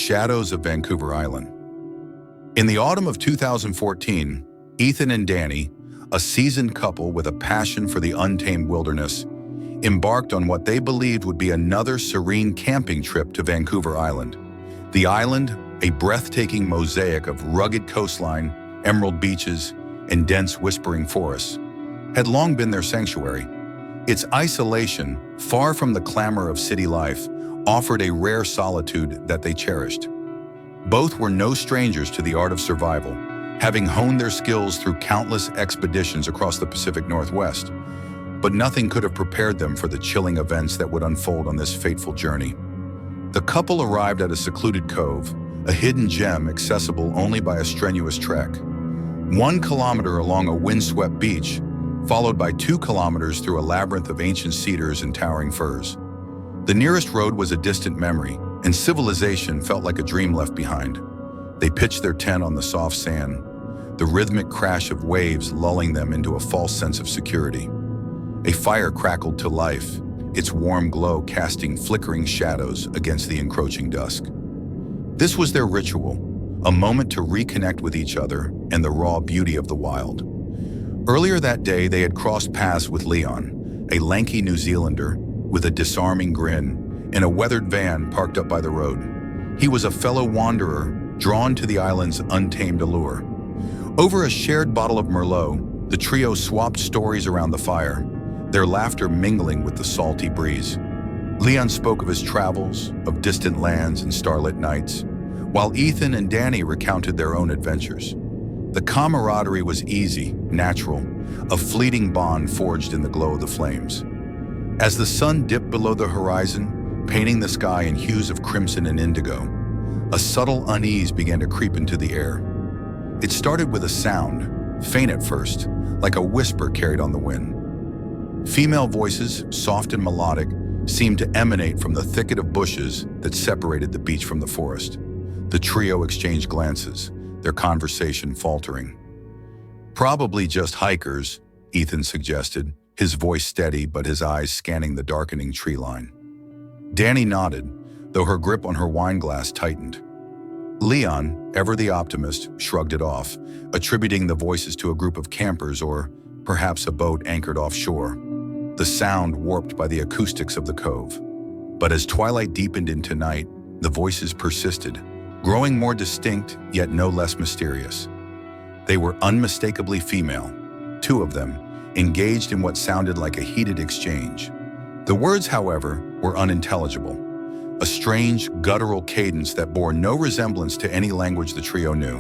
shadows of Vancouver Island. In the autumn of 2014, Ethan and Danny, a seasoned couple with a passion for the untamed wilderness, embarked on what they believed would be another serene camping trip to Vancouver Island. The island, a breathtaking mosaic of rugged coastline, emerald beaches, and dense whispering forests, had long been their sanctuary. Its isolation, far from the clamor of city life, offered a rare solitude that they cherished. Both were no strangers to the art of survival, having honed their skills through countless expeditions across the Pacific Northwest. But nothing could have prepared them for the chilling events that would unfold on this fateful journey. The couple arrived at a secluded cove, a hidden gem accessible only by a strenuous trek. 1 kilometer along a windswept beach, followed by 2 kilometers through a labyrinth of ancient cedars and towering firs. The nearest road was a distant memory, and civilization felt like a dream left behind. They pitched their tent on the soft sand, the rhythmic crash of waves lulling them into a false sense of security. A fire crackled to life, its warm glow casting flickering shadows against the encroaching dusk. This was their ritual, a moment to reconnect with each other and the raw beauty of the wild. Earlier that day, they had crossed paths with Leon, a lanky New Zealander with a disarming grin, in a weathered van parked up by the road. He was a fellow wanderer, drawn to the island's untamed allure. Over a shared bottle of Merlot, the trio swapped stories around the fire, their laughter mingling with the salty breeze. Leon spoke of his travels, of distant lands and starlit nights, while Ethan and Danny recounted their own adventures. The camaraderie was easy, natural, a fleeting bond forged in the glow of the flames. As the sun dipped below the horizon, painting the sky in hues of crimson and indigo, a subtle unease began to creep into the air. It started with a sound, faint at first, like a whisper carried on the wind. Female voices, soft and melodic, seemed to emanate from the thicket of bushes that separated the beach from the forest. The trio exchanged glances, their conversation faltering. "Probably just hikers," Ethan suggested, his voice steady but his eyes scanning the darkening tree line. Danny nodded, though her grip on her wine glass tightened. Leon, ever the optimist, shrugged it off, attributing the voices to a group of campers or perhaps a boat anchored offshore, the sound warped by the acoustics of the cove. But as twilight deepened into night, the voices persisted, growing more distinct yet no less mysterious. They were unmistakably female, 2 of them, engaged in what sounded like a heated exchange. The words, however, were unintelligible, a strange, guttural cadence that bore no resemblance to any language the trio knew.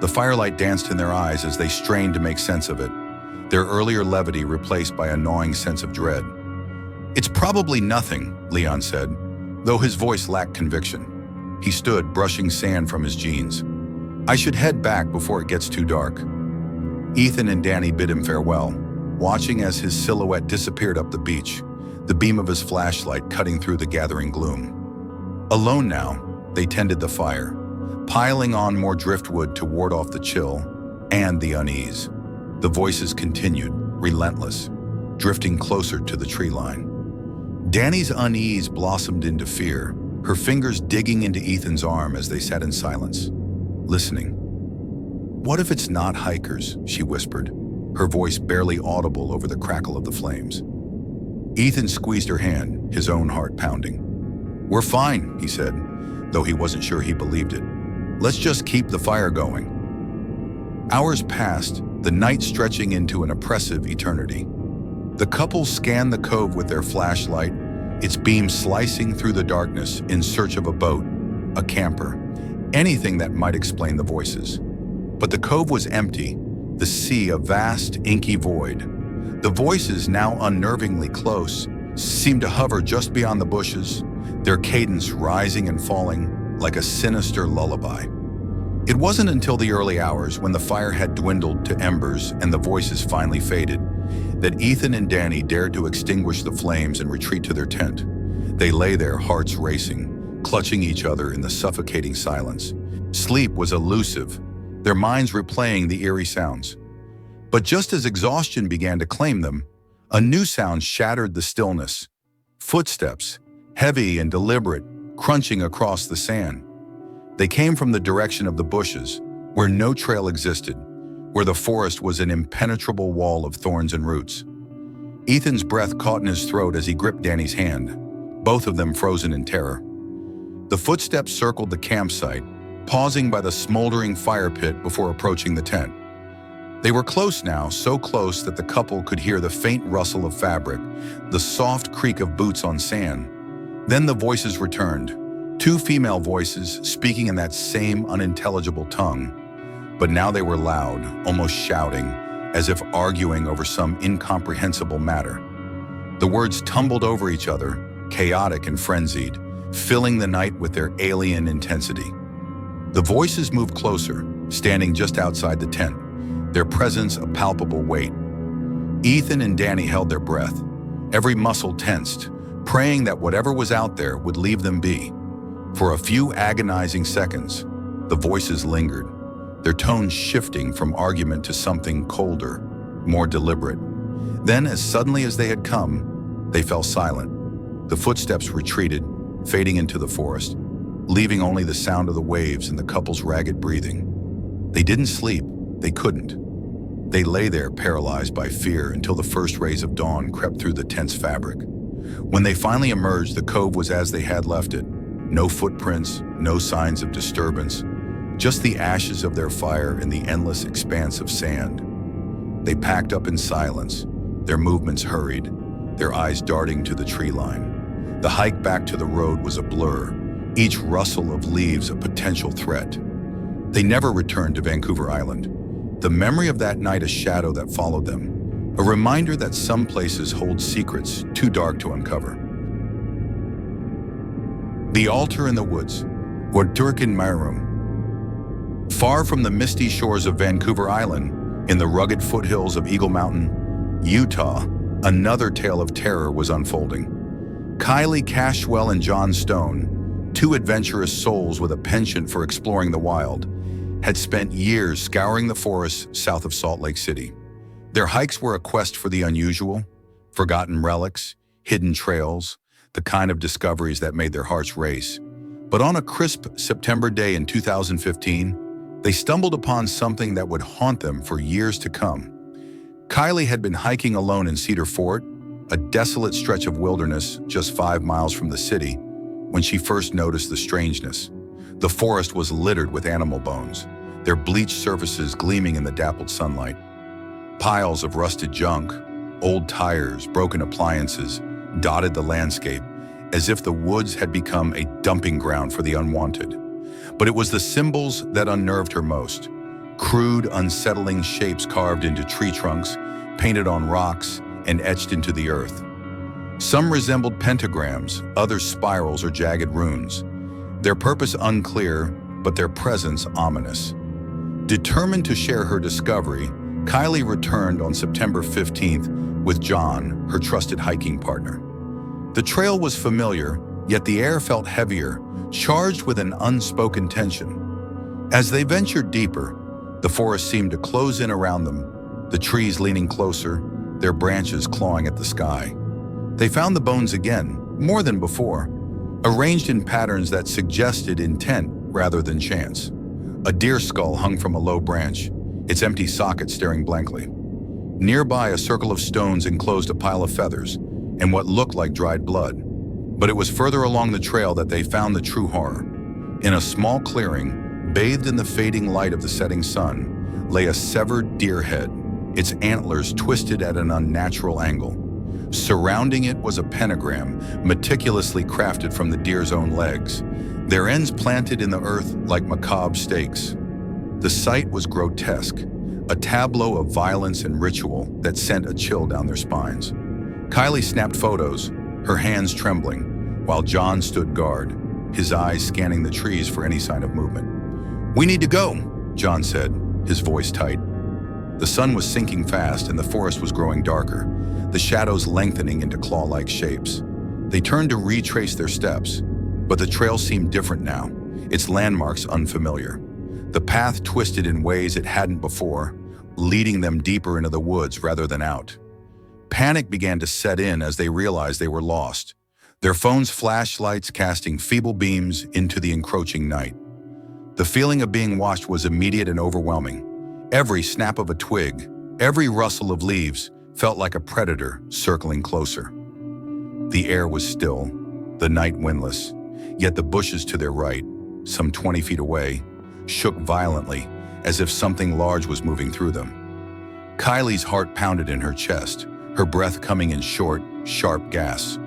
The firelight danced in their eyes as they strained to make sense of it, their earlier levity replaced by a gnawing sense of dread. "It's probably nothing," Leon said, though his voice lacked conviction. He stood, brushing sand from his jeans. "I should head back before it gets too dark." Ethan and Danny bid him farewell, watching as his silhouette disappeared up the beach, the beam of his flashlight cutting through the gathering gloom. Alone now, they tended the fire, piling on more driftwood to ward off the chill and the unease. The voices continued, relentless, drifting closer to the tree line. Danny's unease blossomed into fear, her fingers digging into Ethan's arm as they sat in silence, listening. "What if it's not hikers?" she whispered, her voice barely audible over the crackle of the flames. Ethan squeezed her hand, his own heart pounding. "We're fine," he said, though he wasn't sure he believed it. "Let's just keep the fire going." Hours passed, the night stretching into an oppressive eternity. The couple scanned the cove with their flashlight, its beam slicing through the darkness in search of a boat, a camper, anything that might explain the voices. But the cove was empty, the sea a vast, inky void. The voices, now unnervingly close, seemed to hover just beyond the bushes, their cadence rising and falling like a sinister lullaby. It wasn't until the early hours, when the fire had dwindled to embers and the voices finally faded, that Ethan and Danny dared to extinguish the flames and retreat to their tent. They lay there, hearts racing, clutching each other in the suffocating silence. Sleep was elusive, their minds replaying the eerie sounds. But just as exhaustion began to claim them, a new sound shattered the stillness. Footsteps, heavy and deliberate, crunching across the sand. They came from the direction of the bushes, where no trail existed, where the forest was an impenetrable wall of thorns and roots. Ethan's breath caught in his throat as he gripped Danny's hand, both of them frozen in terror. The footsteps circled the campsite, pausing by the smoldering fire pit before approaching the tent. They were close now, so close that the couple could hear the faint rustle of fabric, the soft creak of boots on sand. Then the voices returned, two female voices speaking in that same unintelligible tongue. But now they were loud, almost shouting, as if arguing over some incomprehensible matter. The words tumbled over each other, chaotic and frenzied, filling the night with their alien intensity. The voices moved closer, standing just outside the tent, their presence a palpable weight. Ethan and Danny held their breath, every muscle tensed, praying that whatever was out there would leave them be. For a few agonizing seconds, the voices lingered, their tones shifting from argument to something colder, more deliberate. Then, as suddenly as they had come, they fell silent. The footsteps retreated, fading into the forest, leaving only the sound of the waves and the couple's ragged breathing. They didn't sleep. They couldn't. They lay there paralyzed by fear until the first rays of dawn crept through the tense fabric. When they finally emerged, the cove was as they had left it. No footprints, no signs of disturbance, just the ashes of their fire and the endless expanse of sand. They packed up in silence, their movements hurried, their eyes darting to the tree line. The hike back to the road was a blur, each rustle of leaves a potential threat. They never returned to Vancouver Island. The memory of that night a shadow that followed them, a reminder that some places hold secrets too dark to uncover. The altar in the woods, Wardurkin Myrum. Far from the misty shores of Vancouver Island, in the rugged foothills of Eagle Mountain, Utah, another tale of terror was unfolding. Kylie Cashwell and John Stone, two adventurous souls with a penchant for exploring the wild, had spent years scouring the forests south of Salt Lake City. Their hikes were a quest for the unusual, forgotten relics, hidden trails, the kind of discoveries that made their hearts race. But on a crisp September day in 2015, they stumbled upon something that would haunt them for years to come. Kylie had been hiking alone in Cedar Fort, a desolate stretch of wilderness just 5 miles from the city, when she first noticed the strangeness. The forest was littered with animal bones, their bleached surfaces gleaming in the dappled sunlight. Piles of rusted junk, old tires, broken appliances, dotted the landscape, as if the woods had become a dumping ground for the unwanted. But it was the symbols that unnerved her most. Crude, unsettling shapes carved into tree trunks, painted on rocks, and etched into the earth. Some resembled pentagrams, others spirals or jagged runes. Their purpose unclear, but their presence ominous. Determined to share her discovery, Kylie returned on September 15th with John, her trusted hiking partner. The trail was familiar, yet the air felt heavier, charged with an unspoken tension. As they ventured deeper, the forest seemed to close in around them, the trees leaning closer, their branches clawing at the sky. They found the bones again, more than before, arranged in patterns that suggested intent rather than chance. A deer skull hung from a low branch, its empty socket staring blankly. Nearby, a circle of stones enclosed a pile of feathers and what looked like dried blood. But it was further along the trail that they found the true horror. In a small clearing, bathed in the fading light of the setting sun, lay a severed deer head, its antlers twisted at an unnatural angle. Surrounding it was a pentagram, meticulously crafted from the deer's own legs, their ends planted in the earth like macabre stakes. The sight was grotesque, a tableau of violence and ritual that sent a chill down their spines. Kylie snapped photos, her hands trembling, while John stood guard, his eyes scanning the trees for any sign of movement. "We need to go," John said, his voice tight. The sun was sinking fast and the forest was growing darker, the shadows lengthening into claw-like shapes. They turned to retrace their steps, but the trail seemed different now, its landmarks unfamiliar. The path twisted in ways it hadn't before, leading them deeper into the woods rather than out. Panic began to set in as they realized they were lost, their phones' flashlights casting feeble beams into the encroaching night. The feeling of being watched was immediate and overwhelming. Every snap of a twig, every rustle of leaves felt like a predator circling closer. The air was still, the night windless, yet the bushes to their right, some 20 feet away, shook violently as if something large was moving through them. Kylie's heart pounded in her chest, her breath coming in short, sharp gasps.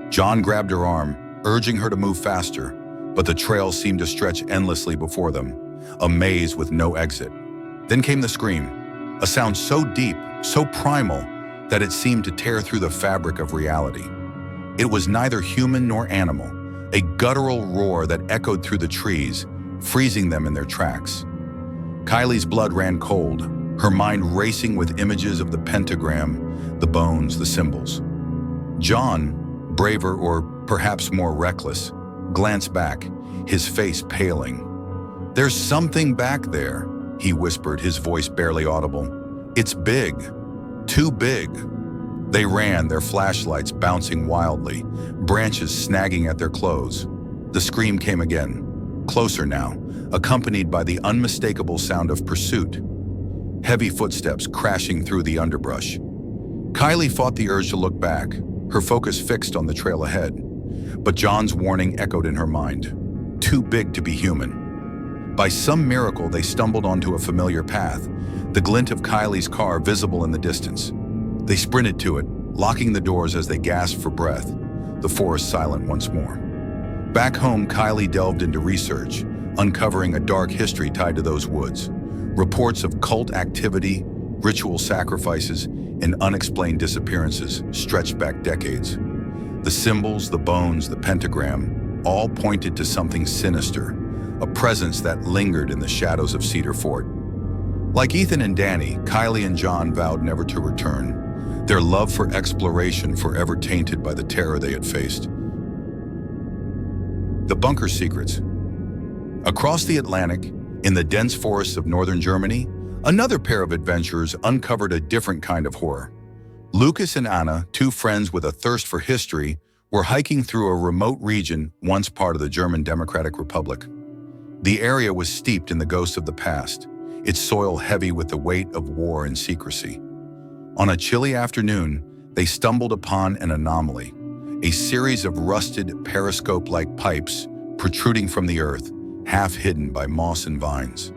John grabbed her arm, urging her to move faster, but the trail seemed to stretch endlessly before them, a maze with no exit. Then came the scream, a sound so deep, so primal, that it seemed to tear through the fabric of reality. It was neither human nor animal, a guttural roar that echoed through the trees, freezing them in their tracks. Kylie's blood ran cold, her mind racing with images of the pentagram, the bones, the symbols. John, braver or perhaps more reckless, glanced back, his face paling. "There's something back there," he whispered, his voice barely audible. "It's big, too big." They ran, their flashlights bouncing wildly, branches snagging at their clothes. The scream came again, closer now, accompanied by the unmistakable sound of pursuit. Heavy footsteps crashing through the underbrush. Kylie fought the urge to look back, her focus fixed on the trail ahead. But John's warning echoed in her mind. Too big to be human. By some miracle, they stumbled onto a familiar path, the glint of Kylie's car visible in the distance. They sprinted to it, locking the doors as they gasped for breath, the forest silent once more. Back home, Kylie delved into research, uncovering a dark history tied to those woods. Reports of cult activity, ritual sacrifices, and unexplained disappearances stretched back decades. The symbols, the bones, the pentagram, all pointed to something sinister, a presence that lingered in the shadows of Cedar Fort. Like Ethan and Danny, Kylie and John vowed never to return, their love for exploration forever tainted by the terror they had faced. The bunker secrets. Across the Atlantic, in the dense forests of northern Germany, another pair of adventurers uncovered a different kind of horror. Lucas and Anna, two friends with a thirst for history, were hiking through a remote region once part of the German Democratic Republic. The area was steeped in the ghosts of the past, its soil heavy with the weight of war and secrecy. On a chilly afternoon, they stumbled upon an anomaly, a series of rusted periscope-like pipes protruding from the earth, half hidden by moss and vines.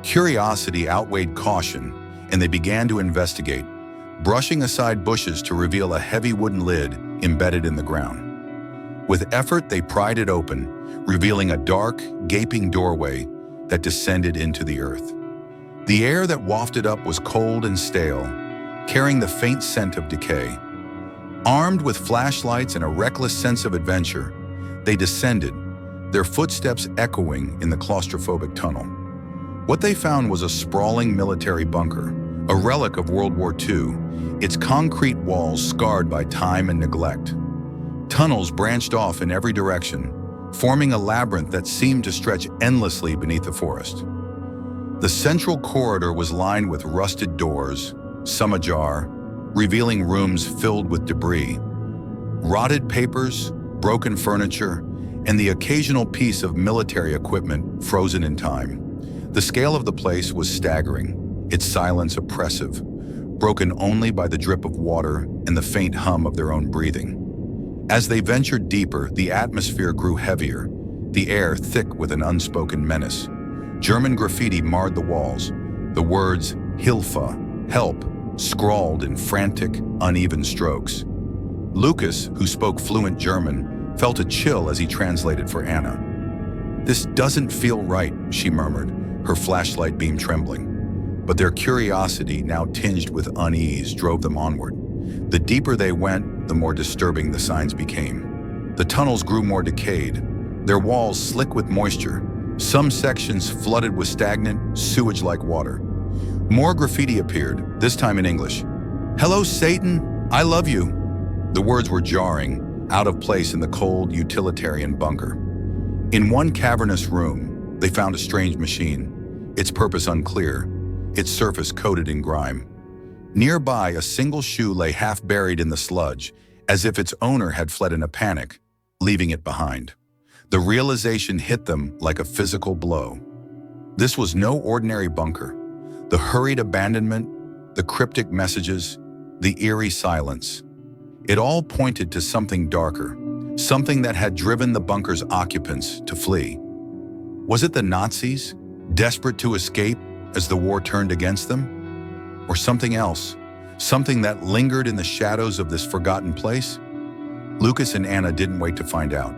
Curiosity outweighed caution, and they began to investigate, brushing aside bushes to reveal a heavy wooden lid embedded in the ground. With effort, they pried it open, revealing a dark, gaping doorway that descended into the earth. The air that wafted up was cold and stale, carrying the faint scent of decay. Armed with flashlights and a reckless sense of adventure, they descended, their footsteps echoing in the claustrophobic tunnel. What they found was a sprawling military bunker, a relic of World War II, its concrete walls scarred by time and neglect. Tunnels branched off in every direction, forming a labyrinth that seemed to stretch endlessly beneath the forest. The central corridor was lined with rusted doors, some ajar, revealing rooms filled with debris. Rotted papers, broken furniture, and the occasional piece of military equipment frozen in time. The scale of the place was staggering, its silence oppressive, broken only by the drip of water and the faint hum of their own breathing. As they ventured deeper, the atmosphere grew heavier, the air thick with an unspoken menace. German graffiti marred the walls, the words "Hilfe," help, scrawled in frantic, uneven strokes. Lucas, who spoke fluent German, felt a chill as he translated for Anna. "This doesn't feel right," she murmured, her flashlight beam trembling. But their curiosity, now tinged with unease, drove them onward. The deeper they went, the more disturbing the signs became. The tunnels grew more decayed, their walls slick with moisture, some sections flooded with stagnant, sewage-like water. More graffiti appeared, this time in English. "Hello, Satan, I love you." The words were jarring, out of place in the cold, utilitarian bunker. In one cavernous room, they found a strange machine, its purpose unclear, its surface coated in grime. Nearby, a single shoe lay half buried in the sludge, as if its owner had fled in a panic, leaving it behind. The realization hit them like a physical blow. This was no ordinary bunker. The hurried abandonment, the cryptic messages, the eerie silence. It all pointed to something darker, something that had driven the bunker's occupants to flee. Was it the Nazis, desperate to escape as the war turned against them? Or something else, something that lingered in the shadows of this forgotten place? Lucas and Anna didn't wait to find out.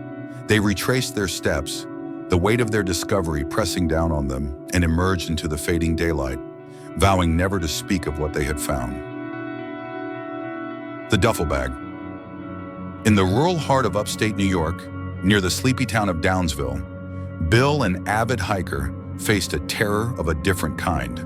They retraced their steps, the weight of their discovery pressing down on them, and emerged into the fading daylight, vowing never to speak of what they had found. The duffel bag. In the rural heart of upstate New York, near the sleepy town of Downsville, Bill, an avid hiker, faced a terror of a different kind.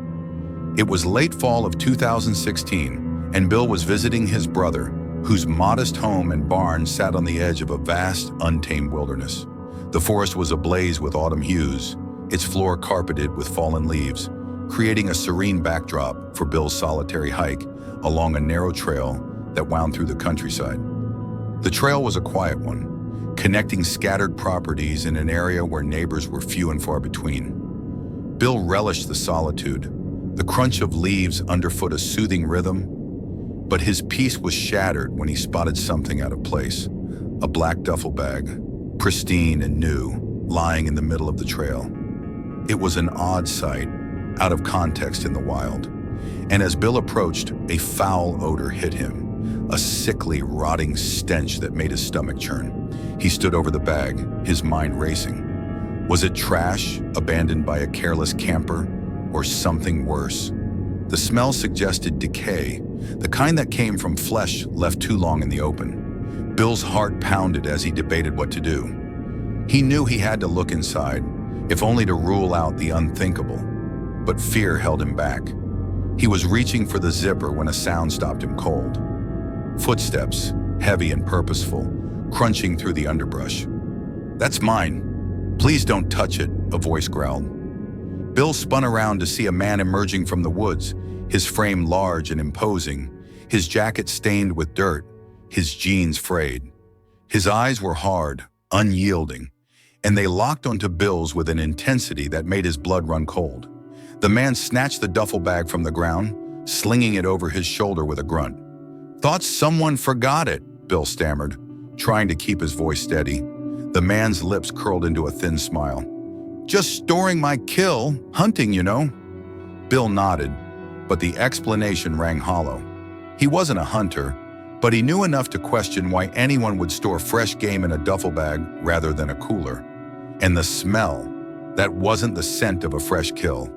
It was late fall of 2016, and Bill was visiting his brother, whose modest home and barn sat on the edge of a vast, untamed wilderness. The forest was ablaze with autumn hues, its floor carpeted with fallen leaves, creating a serene backdrop for Bill's solitary hike along a narrow trail that wound through the countryside. The trail was a quiet one, connecting scattered properties in an area where neighbors were few and far between. Bill relished the solitude, the crunch of leaves underfoot a soothing rhythm, but his peace was shattered when he spotted something out of place. A black duffel bag, pristine and new, lying in the middle of the trail. It was an odd sight, out of context in the wild. And as Bill approached, a foul odor hit him, a sickly, rotting stench that made his stomach churn. He stood over the bag, his mind racing. Was it trash, abandoned by a careless camper, or something worse? The smell suggested decay, the kind that came from flesh left too long in the open. Bill's heart pounded as he debated what to do. He knew he had to look inside, if only to rule out the unthinkable, but fear held him back. He was reaching for the zipper when a sound stopped him cold. Footsteps, heavy and purposeful, crunching through the underbrush. "That's mine. Please don't touch it," a voice growled. Bill spun around to see a man emerging from the woods, his frame large and imposing, his jacket stained with dirt, his jeans frayed. His eyes were hard, unyielding, and they locked onto Bill's with an intensity that made his blood run cold. The man snatched the duffel bag from the ground, slinging it over his shoulder with a grunt. "Thought someone forgot it," Bill stammered, trying to keep his voice steady. The man's lips curled into a thin smile. "Just storing my kill, hunting, you know." Bill nodded, but the explanation rang hollow. He wasn't a hunter, but he knew enough to question why anyone would store fresh game in a duffel bag rather than a cooler. And the smell, that wasn't the scent of a fresh kill.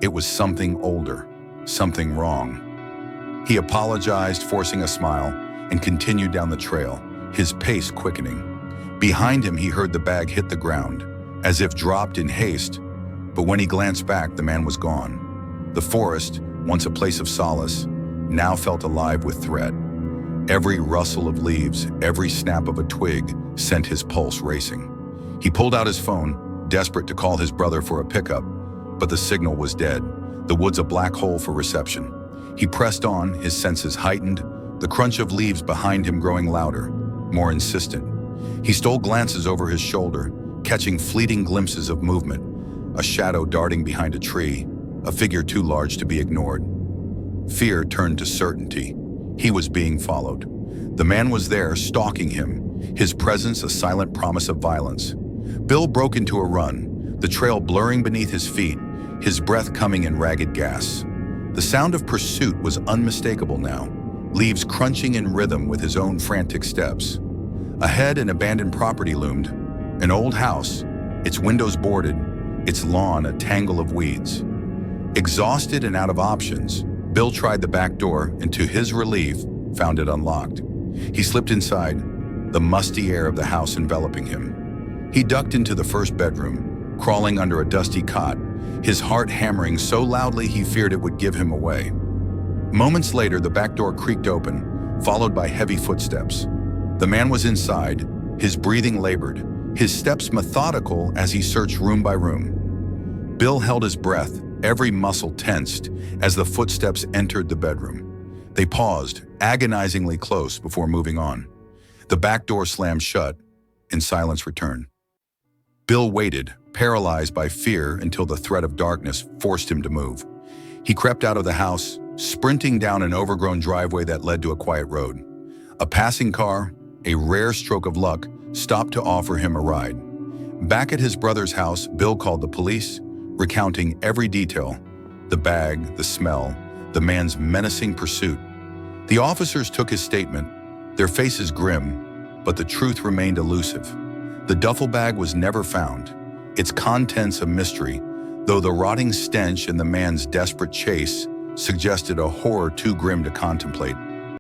It was something older, something wrong. He apologized, forcing a smile, and continued down the trail, his pace quickening. Behind him, he heard the bag hit the ground, as if dropped in haste, but when he glanced back, the man was gone. The forest, once a place of solace, now felt alive with threat. Every rustle of leaves, every snap of a twig sent his pulse racing. He pulled out his phone, desperate to call his brother for a pickup, but the signal was dead, the woods a black hole for reception. He pressed on, his senses heightened, the crunch of leaves behind him growing louder, more insistent. He stole glances over his shoulder, catching fleeting glimpses of movement, a shadow darting behind a tree, a figure too large to be ignored. Fear turned to certainty. He was being followed. The man was there, stalking him, his presence a silent promise of violence. Bill broke into a run, the trail blurring beneath his feet, his breath coming in ragged gasps. The sound of pursuit was unmistakable now, leaves crunching in rhythm with his own frantic steps. Ahead, an abandoned property loomed, an old house, its windows boarded, its lawn a tangle of weeds. Exhausted and out of options, Bill tried the back door and, to his relief, found it unlocked. He slipped inside, the musty air of the house enveloping him. He ducked into the first bedroom, crawling under a dusty cot, his heart hammering so loudly he feared it would give him away. Moments later, the back door creaked open, followed by heavy footsteps. The man was inside, his breathing labored, his steps methodical as he searched room by room. Bill held his breath, every muscle tensed, as the footsteps entered the bedroom. They paused, agonizingly close before moving on. The back door slammed shut, and silence returned. Bill waited, paralyzed by fear, until the threat of darkness forced him to move. He crept out of the house, sprinting down an overgrown driveway that led to a quiet road. A passing car, a rare stroke of luck, stopped to offer him a ride. Back at his brother's house, Bill called the police, recounting every detail: the bag, the smell, the man's menacing pursuit. The officers took his statement, their faces grim, but the truth remained elusive. The duffel bag was never found, its contents a mystery, though the rotting stench and the man's desperate chase suggested a horror too grim to contemplate.